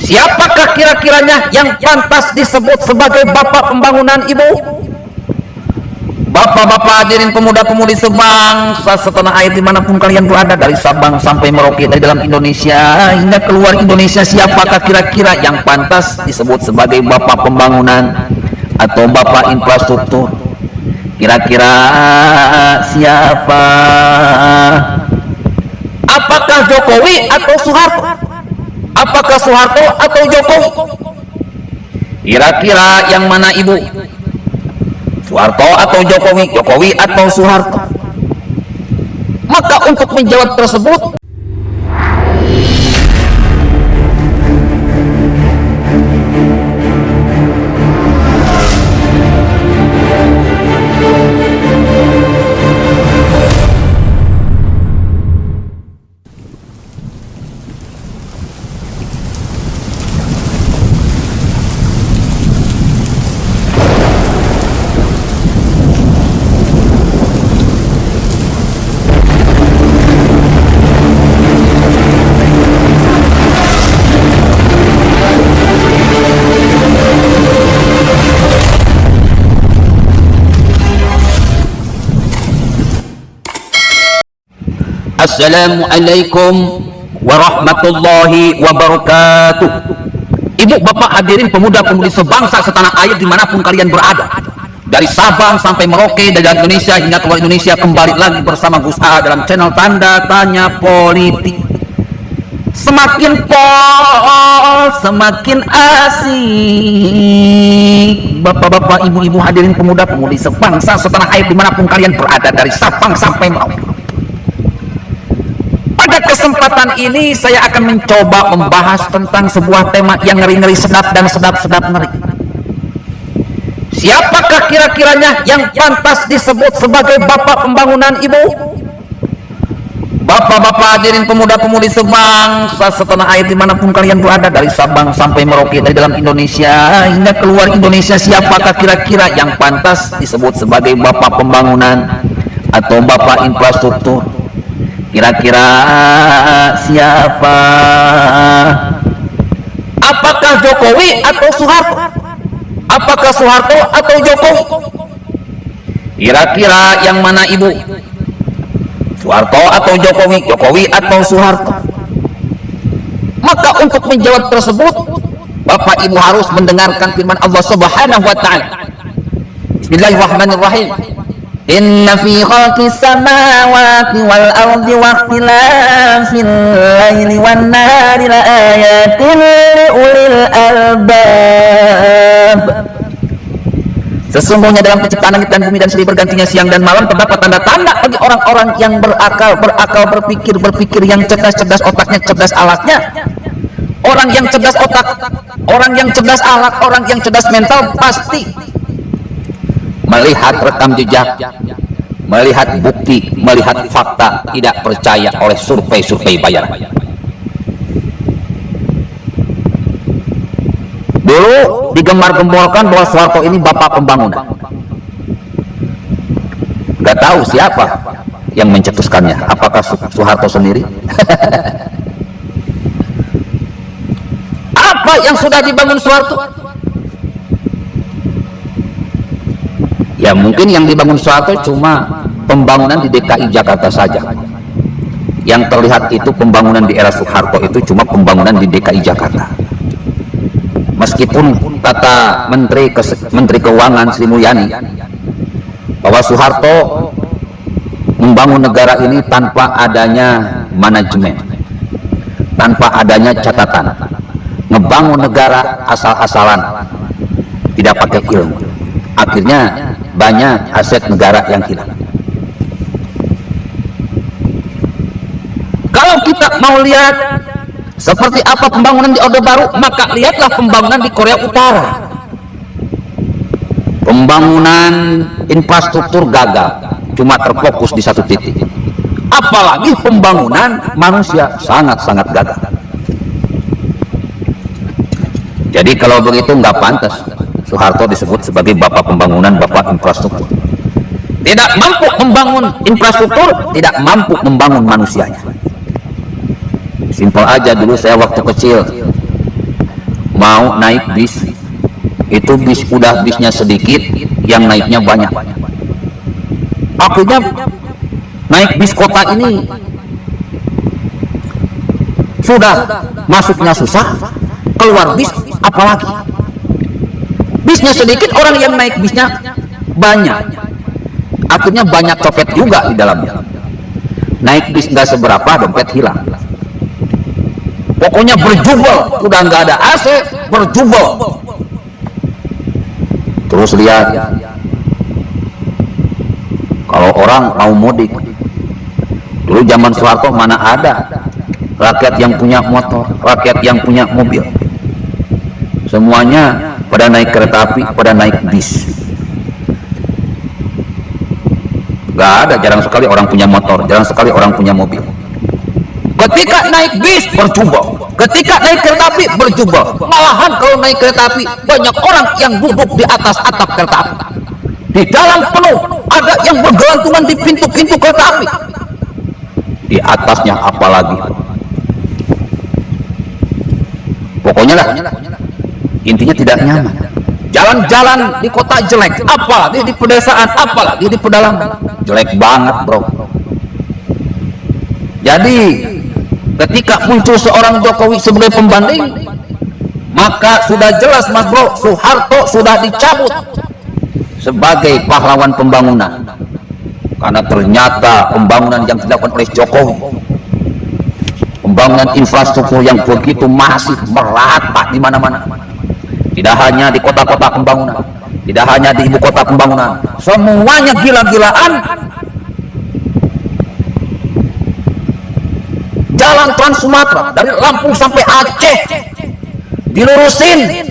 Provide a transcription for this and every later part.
Siapakah kira-kiranya yang pantas disebut sebagai bapak pembangunan Ibu? Bapak-bapak hadirin pemuda-pemudi sebangsa setanah air dimanapun kalian berada, dari Sabang sampai Merauke, dari dalam Indonesia hingga keluar Indonesia, siapakah kira-kira yang pantas disebut sebagai bapak pembangunan atau bapak infrastruktur? Kira-kira siapa? Apakah Jokowi atau Soeharto? Apakah Soeharto atau Jokowi? Kira-kira yang mana Ibu? Soeharto atau Jokowi? Jokowi atau Soeharto? Maka untuk menjawab tersebut, Assalamualaikum warahmatullahi wabarakatuh. Ibu bapak hadirin pemuda-pemudi sebangsa setanah air dimanapun kalian berada, dari Sabang sampai Merauke, dari Indonesia hingga keluar Indonesia, kembali lagi bersama Gus A dalam channel Tanda Tanya Politik. Semakin pol, semakin asik. Bapak-bapak, ibu-ibu hadirin pemuda-pemudi sebangsa setanah air dimanapun kalian berada, dari Sabang sampai Merauke. Pada kesempatan ini saya akan mencoba membahas tentang sebuah tema yang ngeri-ngeri sedap dan sedap-sedap ngeri. Siapakah kira-kiranya yang pantas disebut sebagai bapak pembangunan Ibu? Bapak-bapak hadirin pemuda-pemudi sebangsa setanah air dimanapun kalian berada, dari Sabang sampai Merauke, dari dalam Indonesia hingga keluar Indonesia, siapakah kira-kira yang pantas disebut sebagai bapak pembangunan atau bapak infrastruktur? Kira-kira siapa? Apakah Jokowi atau Soeharto? Apakah Soeharto atau Jokowi? Kira-kira yang mana Ibu? Soeharto atau Jokowi? Jokowi atau Soeharto? Maka untuk menjawab tersebut, Bapak Ibu harus mendengarkan firman Allah Subhanahu wa taala. Bismillahirrahmanirrahim. Inna fi khalqis samawati wal ardi wa ikhtilafil laili wan nahari la ayatin li ulil albab. Sesungguhnya dalam penciptaan langit dan bumi dan silih bergantinya siang dan malam terdapat tanda-tanda bagi orang-orang yang berakal, berpikir yang cerdas otaknya, cerdas alatnya. Orang yang cerdas otak, orang yang cerdas alat, orang yang cerdas mental pasti melihat rekam jejak, melihat bukti, melihat fakta, tidak percaya oleh survei bayaran. Dulu digembar-gemborkan bahwa Soeharto ini bapak pembangunan. Nggak tahu siapa yang mencetuskannya. Apakah Soeharto sendiri? Apa yang sudah dibangun Soeharto? Ya mungkin yang dibangun Soeharto cuma pembangunan di DKI Jakarta saja. Yang terlihat itu pembangunan di era Soeharto itu cuma pembangunan di DKI Jakarta. Meskipun kata Menteri Keuangan Sri Mulyani bahwa Soeharto membangun negara ini tanpa adanya manajemen, tanpa adanya catatan, ngebangun negara asal-asalan, tidak pakai ilmu. Akhirnya banyak aset negara yang hilang. Kalau kita mau lihat seperti apa pembangunan di Orde Baru, maka lihatlah pembangunan di Korea Utara. Pembangunan infrastruktur gagal, cuma terfokus di satu titik. Apalagi pembangunan manusia sangat-sangat gagal. Jadi kalau begitu nggak pantas Soeharto disebut sebagai bapak pembangunan, bapak infrastruktur. Tidak mampu membangun infrastruktur, tidak mampu membangun manusianya. Simpel aja, dulu saya waktu kecil mau naik bis, itu bisnya sedikit, yang naiknya banyak. Akhirnya naik bis kota ini sudah masuknya susah, keluar bis apalagi. Bisnya sedikit, orang yang naik bisnya banyak, akhirnya banyak copet juga di dalamnya. Naik bis nggak seberapa, dompet hilang. Pokoknya berjubel, udah nggak ada AC, berjubel. Terus lihat, kalau orang mau mudik, dulu zaman Soeharto mana ada rakyat yang punya motor, rakyat yang punya mobil. Semuanya pada naik kereta api, pada naik bis. Gak ada, jarang sekali orang punya motor, jarang sekali orang punya mobil. Ketika naik bis berjubel, ketika naik kereta api berjubel. Malahan kalau naik kereta api banyak orang yang duduk di atas atap kereta api. Di dalam penuh, ada yang bergelantungan di pintu-pintu kereta api. Di atasnya apalagi. Pokoknya lah, intinya tidak nyaman. Jalan-jalan di kota jelek, apalagi di pedesaan, apalagi di pedalaman, jelek banget bro. Jadi ketika muncul seorang Jokowi sebagai pembanding, maka sudah jelas mas bro, Soeharto sudah dicabut sebagai pahlawan pembangunan. Karena ternyata pembangunan yang dilakukan oleh Jokowi, pembangunan infrastruktur yang begitu masif, merata di mana-mana. Tidak hanya di kota-kota pembangunan, tidak hanya di ibu kota pembangunan, semuanya gila-gilaan. Jalan Trans Sumatera dari Lampung sampai Aceh dilurusin,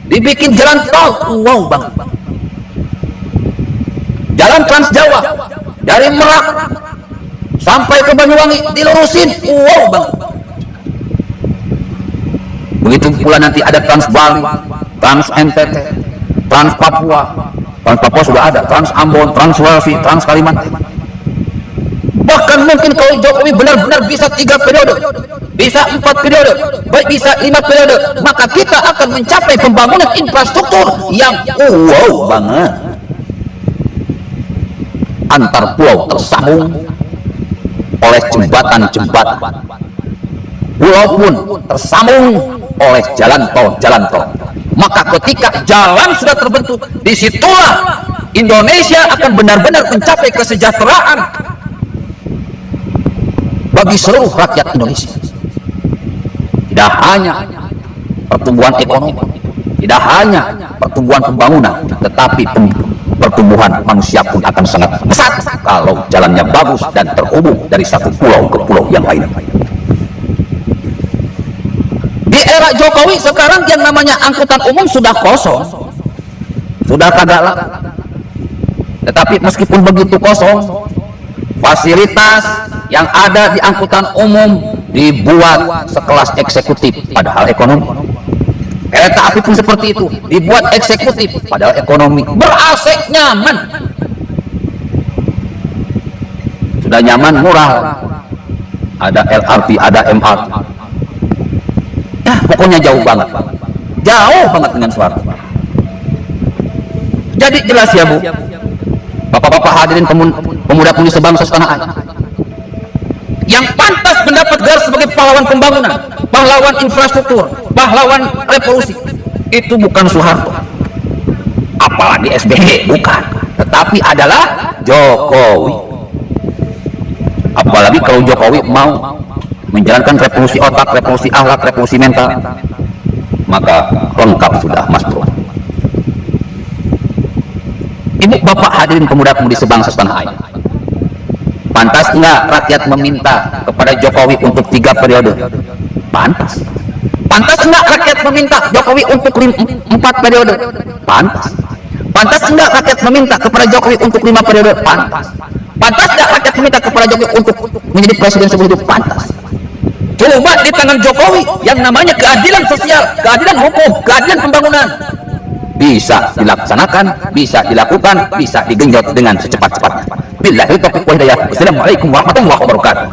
dibikin jalan tol, wow banget. Jalan Trans Jawa dari Merak sampai ke Banyuwangi dilurusin, wow banget. Begitu pula nanti ada Trans Bali, Trans NTT, Trans Papua. Trans Papua sudah ada, Trans Ambon, Trans Sulawesi, Trans Kalimantan. Bahkan mungkin kalau Jokowi benar-benar bisa 3 periode, bisa 4 periode, baik bisa 5 periode, maka kita akan mencapai pembangunan infrastruktur yang wow banget. Antar pulau tersambung oleh jembatan-jembatan, pulau pun tersambung oleh jalan tol. Maka ketika jalan sudah terbentuk, disitulah Indonesia akan benar-benar mencapai kesejahteraan bagi seluruh rakyat Indonesia. Tidak hanya pertumbuhan ekonomi, tidak hanya pertumbuhan pembangunan, tetapi pertumbuhan manusia pun akan sangat pesat kalau jalannya bagus dan terhubung dari satu pulau ke pulau yang lain. Di era Jokowi sekarang yang namanya angkutan umum sudah kosong, sudah kagak laku. Tetapi meskipun begitu kosong, fasilitas yang ada di angkutan umum dibuat sekelas eksekutif, padahal ekonomi. Kereta api pun seperti itu, dibuat eksekutif, padahal ekonomi. Ber-AC nyaman, sudah nyaman, murah. Ada LRT, ada MRT. Ya, pokoknya jauh banget dengan Soeharto. Jadi jelas ya Bu, Bapak-bapak hadirin pemuda-pemudi sebangsa setanah air, yang pantas mendapat gelar sebagai pahlawan pembangunan, pahlawan infrastruktur, pahlawan revolusi, itu bukan Soeharto, apalagi SBY, bukan, tetapi adalah Jokowi. Apalagi kalau Jokowi mau menjalankan revolusi otak, revolusi akhlak, revolusi mental, maka lengkap sudah Mas Bro. Ibu bapak hadirin pemuda-pemudi sebangsa setanah air, pantas enggak rakyat meminta kepada Jokowi untuk 3 periode? Pantas. Pantas enggak rakyat meminta Jokowi untuk 4 periode? Pantas. Pantas enggak rakyat meminta kepada Jokowi untuk 5 periode? Pantas. Pantas enggak rakyat meminta kepada Jokowi untuk menjadi presiden seumur hidup? Pantas. Coba di tangan Jokowi yang namanya keadilan sosial, keadilan hukum, keadilan pembangunan bisa dilaksanakan, bisa dilakukan, bisa digenjot dengan secepat-cepatnya. Billahi taufiq wal hidayah. Wassalamualaikum warahmatullahi wabarakatuh.